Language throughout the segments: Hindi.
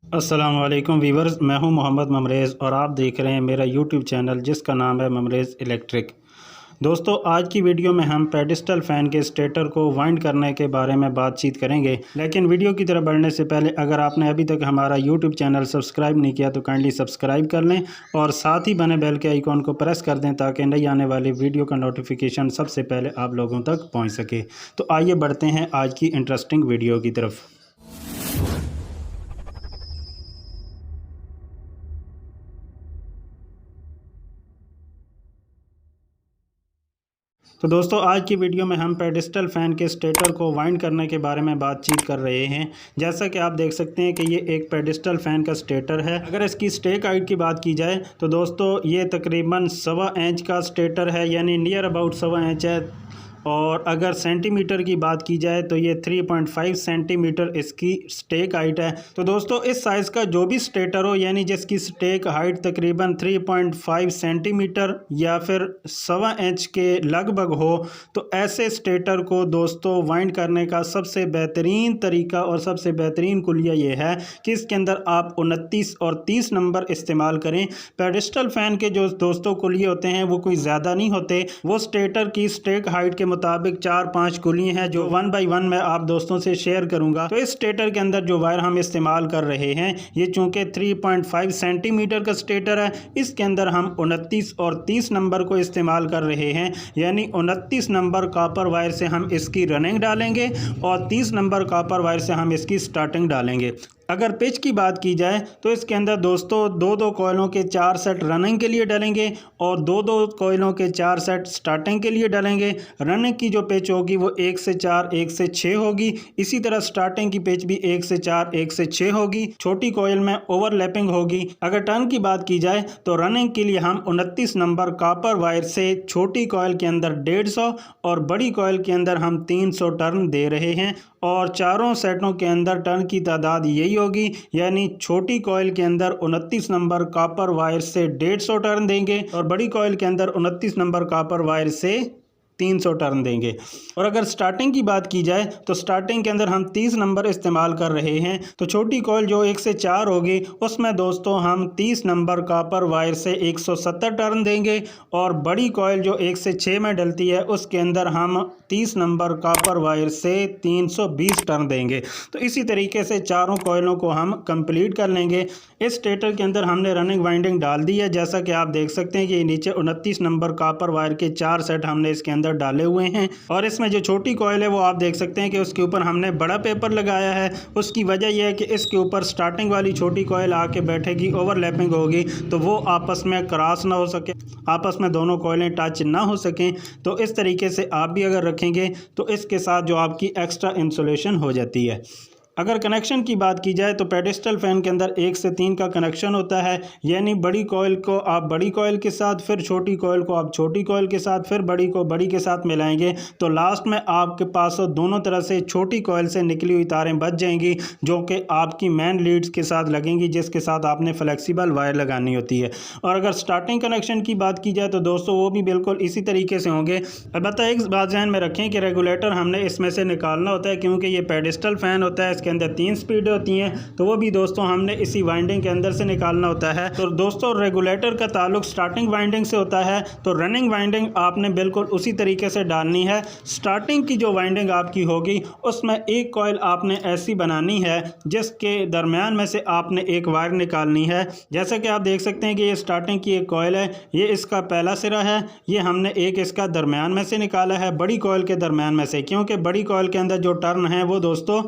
अस्सलाम वालेकुम वीवर्स, मैं हूं मोहम्मद ममरेज़ और आप देख रहे हैं मेरा यूट्यूब चैनल जिसका नाम है ममरेज़ इलेक्ट्रिक। दोस्तों, आज की वीडियो में हम पेडिस्टल फ़ैन के स्टेटर को वाइंड करने के बारे में बातचीत करेंगे। लेकिन वीडियो की तरफ बढ़ने से पहले अगर आपने अभी तक हमारा यूट्यूब चैनल सब्सक्राइब नहीं किया तो काइंडली सब्सक्राइब कर लें और साथ ही बने बेल के आइकॉन को प्रेस कर दें ताकि नई आने वाली वीडियो का नोटिफिकेशन सबसे पहले आप लोगों तक पहुँच सके। तो आइए बढ़ते हैं आज की इंटरेस्टिंग वीडियो की तरफ। तो दोस्तों, आज की वीडियो में हम पेडिस्टल फ़ैन के स्टेटर को वाइंड करने के बारे में बातचीत कर रहे हैं। जैसा कि आप देख सकते हैं कि ये एक पेडिस्टल फ़ैन का स्टेटर है। अगर इसकी स्टेक हाइट की बात की जाए तो दोस्तों ये तकरीबन 1.25 इंच का स्टेटर है, यानी नियर अबाउट 1.25 इंच है। और अगर सेंटीमीटर की बात की जाए तो ये 3.5 सेंटीमीटर इसकी स्टेक हाइट है। तो दोस्तों, इस साइज़ का जो भी स्टेटर हो, यानी जिसकी स्टेक हाइट तकरीबन 3.5 सेंटीमीटर या फिर 1.25 इंच के लगभग हो, तो ऐसे स्टेटर को दोस्तों वाइंड करने का सबसे बेहतरीन तरीका और सबसे बेहतरीन कुलिया ये है कि इसके अंदर आप 29 और 30 नंबर इस्तेमाल करें। पेडिस्टल फ़ैन के जो दोस्तों कुलिए होते हैं वो कोई ज़्यादा नहीं होते, वो स्टेटर की स्टेक हाइट के मुताबिक 4-5 कुलियाँ हैं जो 1 बाई 1 मैं आप दोस्तों से शेयर करूंगा। तो इस स्टेटर के अंदर जो वायर हम इस्तेमाल कर रहे हैं, ये चूंकि 3.5 सेंटीमीटर का स्टेटर है, इसके अंदर हम 29 और 30 नंबर को इस्तेमाल कर रहे हैं। यानी 29 नंबर कॉपर वायर से हम इसकी रनिंग डालेंगे और 30 नंबर कॉपर वायर से हम इसकी स्टार्टिंग डालेंगे। अगर पिच की बात की जाए तो इसके अंदर दोस्तों 2-2 कॉइलों के 4 सेट रनिंग के लिए डालेंगे और 2-2 कॉइलों के 4 सेट स्टार्टिंग के लिए डालेंगे। रनिंग की जो पिच होगी वो 1 से 4 1 से 6 होगी। इसी तरह स्टार्टिंग की पिच भी 1 से 4 1 से 6 होगी। छोटी कॉइल में ओवरलैपिंग होगी। अगर टर्न की बात की जाए तो रनिंग के लिए हम 29 नंबर कॉपर वायर से छोटी कॉइल के अंदर 150 और बड़ी कॉइल के अंदर हम 300 टर्न दे रहे हैं और चारों सेटों के अंदर टर्न की तादाद यही होगी। यानी छोटी कॉइल के अंदर 29 नंबर कॉपर वायर से 150 टर्न देंगे और बड़ी कॉइल के अंदर 29 नंबर कॉपर वायर से 300 टर्न देंगे। और अगर स्टार्टिंग की बात की जाए तो स्टार्टिंग के अंदर हम 30 नंबर इस्तेमाल कर रहे हैं। तो छोटी कॉइल जो 1 से 4 होगी उसमें दोस्तों हम 30 नंबर कॉपर वायर से 170 टर्न देंगे और बड़ी कॉइल जो 1 से 6 में डलती है उसके अंदर हम 30 नंबर कॉपर वायर से 320 टर्न देंगे। तो इसी तरीके से चारों कॉइलों को हम कंप्लीट कर लेंगे। इस स्टेटर के अंदर हमने रनिंग वाइंडिंग डाल दी है। जैसा कि आप देख सकते हैं कि नीचे 29 नंबर कॉपर वायर के 4 सेट हमने इसके अंदर डाले हुए हैं और इसमें जो छोटी कॉइल है वो आप देख सकते हैं कि उसके ऊपर हमने बड़ा पेपर लगाया है। उसकी वजह यह है कि इसके ऊपर स्टार्टिंग वाली छोटी कॉइल आके बैठेगी, ओवरलैपिंग होगी तो वो आपस में क्रॉस ना हो सके, आपस में दोनों कॉइलें टच ना हो सकें। तो इस तरीके से आप भी अगर रखेंगे तो इसके साथ जो आपकी एक्स्ट्रा इंसुलेशन हो जाती है। अगर कनेक्शन की बात की जाए तो पेडिस्टल फ़ैन के अंदर 1 से 3 का कनेक्शन होता है। यानी बड़ी कॉइल को आप बड़ी कॉइल के साथ, फिर छोटी कॉइल को आप छोटी कॉइल के साथ, फिर बड़ी को बड़ी के साथ मिलाएंगे तो लास्ट में आपके पास दोनों तरह से छोटी कॉइल से निकली हुई तारें बच जाएंगी जो कि आपकी मेन लीड्स के साथ लगेंगी, जिसके साथ आपने फ्लेक्सिबल वायर लगानी होती है। और अगर स्टार्टिंग कनेक्शन की बात की जाए तो दोस्तों वो भी बिल्कुल इसी तरीके से होंगे। अलबत्ता एक बात ध्यान में रखें कि रेगुलेटर हमने इसमें से निकालना होता है, क्योंकि ये पेडिस्टल फ़ैन होता है, के अंदर 3 स्पीड होती हैं, तो वो भी दोस्तों हमने इसी वाइंडिंग के अंदर से निकालना होता है। तो दोस्तों रेगुलेटर का ताल्लुक स्टार्टिंग वाइंडिंग से होता है, तो रनिंग वाइंडिंग आपने बिल्कुल उसी तरीके से डालनी है। स्टार्टिंग की जो वाइंडिंग आपकी होगी उसमें एक कॉइल आपने ऐसी बनानी है जिसके दरमियान में से आपने एक वायर निकालनी है। जैसा कि आप देख सकते हैं कि ये स्टार्टिंग की एक कॉइल है, ये इसका पहला सिरा है, ये हमने एक इसका दरमियान में से निकाला है बड़ी कॉइल के दरमियान में से, क्योंकि बड़ी कॉइल के अंदर जो टर्न है वो दोस्तों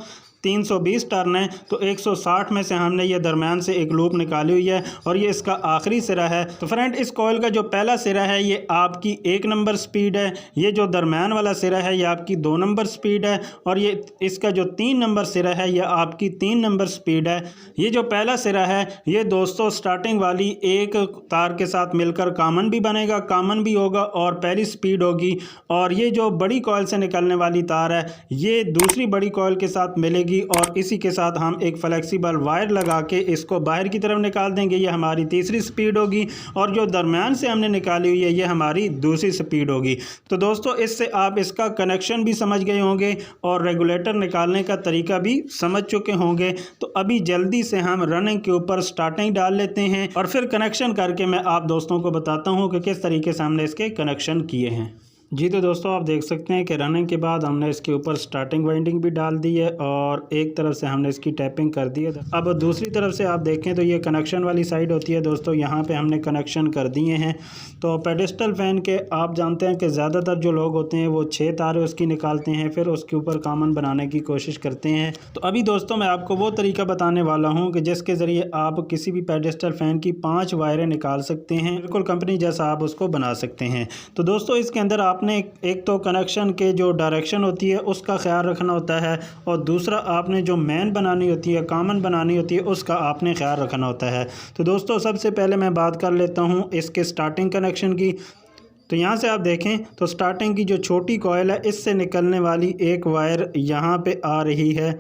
320 टर्न है। तो 160 में से हमने ये दरमियान से एक लूप निकाली हुई है और ये इसका आखिरी सिरा है। तो फ्रेंड, इस कॉइल का जो पहला सिरा है ये आपकी 1 नंबर स्पीड है, ये जो दरमियान वाला सिरा है ये आपकी 2 नंबर स्पीड है और ये इसका जो 3 नंबर सिरा है ये आपकी 3 नंबर स्पीड है। ये जो पहला सिरा है ये दोस्तों स्टार्टिंग वाली एक तार के साथ मिलकर कॉमन भी बनेगा, कॉमन भी होगा और पहली स्पीड होगी। और ये जो बड़ी कॉइल से निकलने वाली तार है ये दूसरी बड़ी कॉइल के साथ मिलेगी जाएगी और इसी के साथ हम एक फ्लेक्सिबल वायर लगा के इसको बाहर की तरफ निकाल देंगे। ये हमारी तीसरी स्पीड होगी और जो दरमियान से हमने निकाली हुई है ये हमारी दूसरी स्पीड होगी। तो दोस्तों इससे आप इसका कनेक्शन भी समझ गए होंगे और रेगुलेटर निकालने का तरीका भी समझ चुके होंगे। तो अभी जल्दी से हम रनिंग के ऊपर स्टार्टिंग डाल लेते हैं और फिर कनेक्शन करके मैं आप दोस्तों को बताता हूं कि किस तरीके से हमने इसके कनेक्शन किए हैं। जी तो दोस्तों आप देख सकते हैं कि रनिंग के बाद हमने इसके ऊपर स्टार्टिंग वाइंडिंग भी डाल दी है और एक तरफ से हमने इसकी टैपिंग कर दी है। अब दूसरी तरफ से आप देखें तो ये कनेक्शन वाली साइड होती है दोस्तों, यहाँ पे हमने कनेक्शन कर दिए हैं। तो पेडिस्टल फ़ैन के आप जानते हैं कि ज़्यादातर जो लोग होते हैं वो 6 तारें उसकी निकालते हैं, फिर उसके ऊपर कॉमन बनाने की कोशिश करते हैं। तो अभी दोस्तों मैं आपको वो तरीका बताने वाला हूँ कि जिसके ज़रिए आप किसी भी पेडिस्टल फ़ैन की 5 वायरें निकाल सकते हैं, बिल्कुल कंपनी जैसा आप उसको बना सकते हैं। तो दोस्तों इसके अंदर आपने एक तो कनेक्शन के जो डायरेक्शन होती है उसका ख्याल रखना होता है और दूसरा आपने जो मेन बनानी होती है, कॉमन बनानी होती है, उसका आपने ख्याल रखना होता है। तो दोस्तों सबसे पहले मैं बात कर लेता हूँ इसके स्टार्टिंग कनेक्शन की। तो यहाँ से आप देखें तो स्टार्टिंग की जो छोटी कॉइल है इससे निकलने वाली एक वायर यहाँ पे आ रही है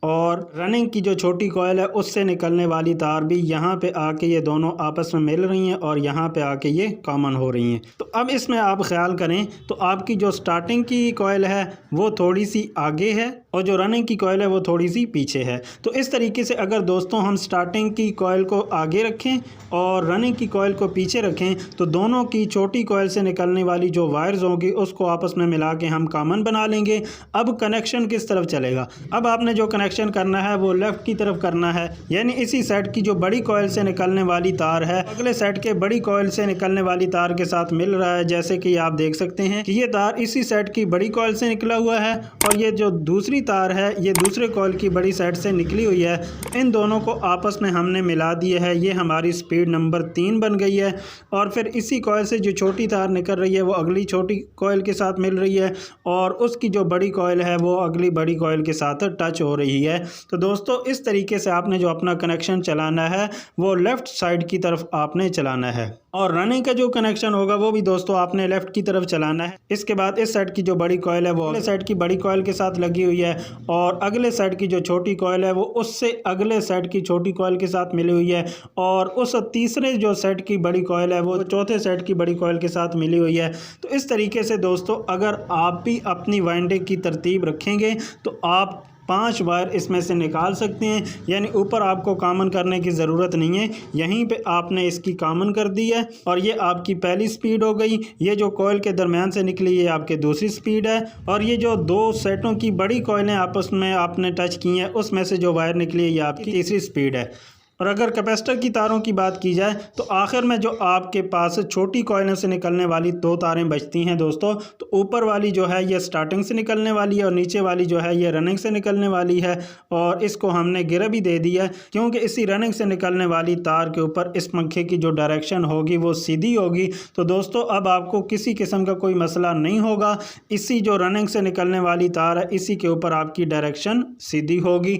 और रनिंग की जो छोटी कॉइल है उससे निकलने वाली तार भी यहाँ पे आके ये दोनों आपस में मिल रही हैं और यहाँ पे आके ये कॉमन हो रही हैं। तो अब इसमें आप ख्याल करें तो आपकी जो स्टार्टिंग की कॉइल है वो थोड़ी सी आगे है और जो रनिंग की कॉइल है वो थोड़ी सी पीछे है। तो इस तरीके से अगर दोस्तों हम स्टार्टिंग की कॉइल को आगे रखें और रनिंग की कॉइल को पीछे रखें तो दोनों की छोटी कॉइल से निकलने वाली जो वायर्स होंगी उसको आपस में मिला के हम कॉमन बना लेंगे। अब कनेक्शन किस तरफ चलेगा? अब आपने जो कनेक्शन करना है वो लेफ़्ट की तरफ करना है, यानी इसी सेट की जो बड़ी कॉइल से निकलने वाली तार है अगले सेट के बड़ी कॉइल से निकलने वाली तार के साथ मिल रहा है। जैसे कि आप देख सकते हैं कि ये तार इसी सेट की बड़ी कॉइल से निकला हुआ है और ये जो दूसरी तार है ये दूसरे कॉइल की बड़ी सेट से निकली हुई है। इन दोनों को आपस में हमने मिला दिया है, ये हमारी स्पीड नंबर 3 बन गई है। और फिर इसी कॉइल से जो छोटी तार निकल रही है वो अगली छोटी कॉइल के साथ मिल रही है और उसकी जो बड़ी कॉइल है वो अगली बड़ी कॉइल के साथ टच हो रही है। तो दोस्तों इस तरीके से आपने जो अपना कनेक्शन चलाना है वो लेफ़्ट साइड की तरफ आपने चलाना है और रनिंग का जो कनेक्शन होगा वो भी दोस्तों आपने लेफ़्ट की तरफ चलाना है। इसके बाद इस सेट की जो बड़ी कॉइल है वो अगले सेट की बड़ी कॉइल के साथ लगी हुई है और अगले सेट की जो छोटी कॉइल है वो उससे अगले सेट की छोटी कॉइल के साथ मिली हुई है और उस तीसरे जो सेट की बड़ी कॉइल है वो चौथे सेट की बड़ी कॉइल के साथ मिली हुई है। तो इस तरीके से दोस्तों अगर आप भी अपनी वाइंडिंग की तरतीब रखेंगे तो आप 5 वायर इसमें से निकाल सकते हैं, यानी ऊपर आपको कॉमन करने की ज़रूरत नहीं है, यहीं पे आपने इसकी कॉमन कर दी है और ये आपकी पहली स्पीड हो गई। ये जो कॉइल के दरमियान से निकली ये आपकी दूसरी स्पीड है और ये जो 2 सेटों की बड़ी कॉइलें आपस में आपने टच की हैं उसमें से जो वायर निकली है ये आपकी तीसरी स्पीड है। और अगर कैपेसिटर की तारों की बात की जाए तो आखिर में जो आपके पास छोटी कॉइलों से निकलने वाली 2 तारें बचती हैं दोस्तों, तो ऊपर वाली जो है ये स्टार्टिंग से निकलने वाली है और नीचे वाली जो है ये रनिंग से निकलने वाली है और इसको हमने गिरा भी दे दिया क्योंकि इसी रनिंग से निकलने वाली तार के ऊपर इस पंखे की जो डायरेक्शन होगी वो सीधी होगी। तो दोस्तों अब आपको किसी किस्म का कोई मसला नहीं होगा, इसी जो रनिंग से निकलने वाली तार है इसी के ऊपर आपकी डायरेक्शन सीधी होगी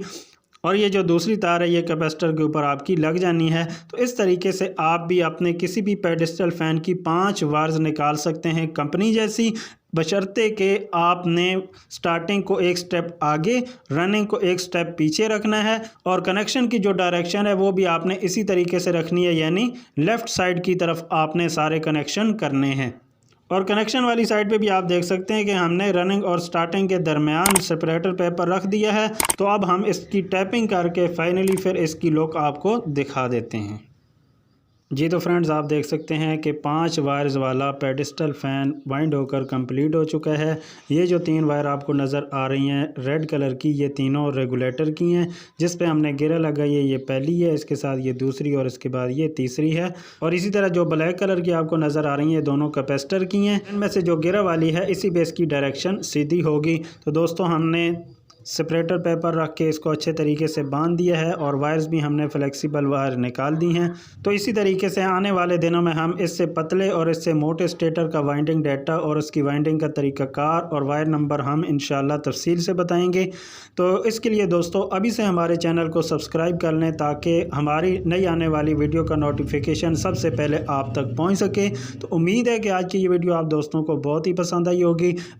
और ये जो दूसरी तार है ये कैपेसिटर के ऊपर आपकी लग जानी है। तो इस तरीके से आप भी अपने किसी भी पेडिस्टल फ़ैन की 5 वायर्स निकाल सकते हैं कंपनी जैसी, बशर्ते कि आपने स्टार्टिंग को एक स्टेप आगे, रनिंग को एक स्टेप पीछे रखना है और कनेक्शन की जो डायरेक्शन है वो भी आपने इसी तरीके से रखनी है, यानी लेफ़्ट साइड की तरफ आपने सारे कनेक्शन करने हैं। और कनेक्शन वाली साइड पे भी आप देख सकते हैं कि हमने रनिंग और स्टार्टिंग के दरमियान सेपरेटर पेपर रख दिया है। तो अब हम इसकी टैपिंग करके फाइनली फिर इसकी लुक आपको दिखा देते हैं। जी तो फ्रेंड्स आप देख सकते हैं कि 5 वायर्स वाला पेडिस्टल फ़ैन वाइंड होकर कंप्लीट हो चुका है। ये जो 3 वायर आपको नज़र आ रही हैं रेड कलर की, ये तीनों रेगुलेटर की हैं जिस पे हमने गिरा लगाई है। ये पहली है, इसके साथ ये दूसरी और इसके बाद ये तीसरी है। और इसी तरह जो ब्लैक कलर की आपको नज़र आ रही हैं ये दोनों कैपेसिटर की हैं। इनमें से जो गिरा वाली है इसी बेस की डायरेक्शन सीधी होगी। तो दोस्तों हमने सेपरेटर पेपर रख के इसको अच्छे तरीके से बांध दिया है और वायर्स भी हमने फ्लेक्सिबल वायर निकाल दी हैं। तो इसी तरीके से आने वाले दिनों में हम इससे पतले और इससे मोटे स्टेटर का वाइंडिंग डाटा और उसकी वाइंडिंग का तरीक़ाकार और वायर नंबर हम इंशाल्लाह तफसील से बताएंगे। तो इसके लिए दोस्तों अभी से हमारे चैनल को सब्सक्राइब कर लें ताकि हमारी नई आने वाली वीडियो का नोटिफिकेशन सबसे पहले आप तक पहुँच सके। तो उम्मीद है कि आज की ये वीडियो आप दोस्तों को बहुत ही पसंद आई होगी।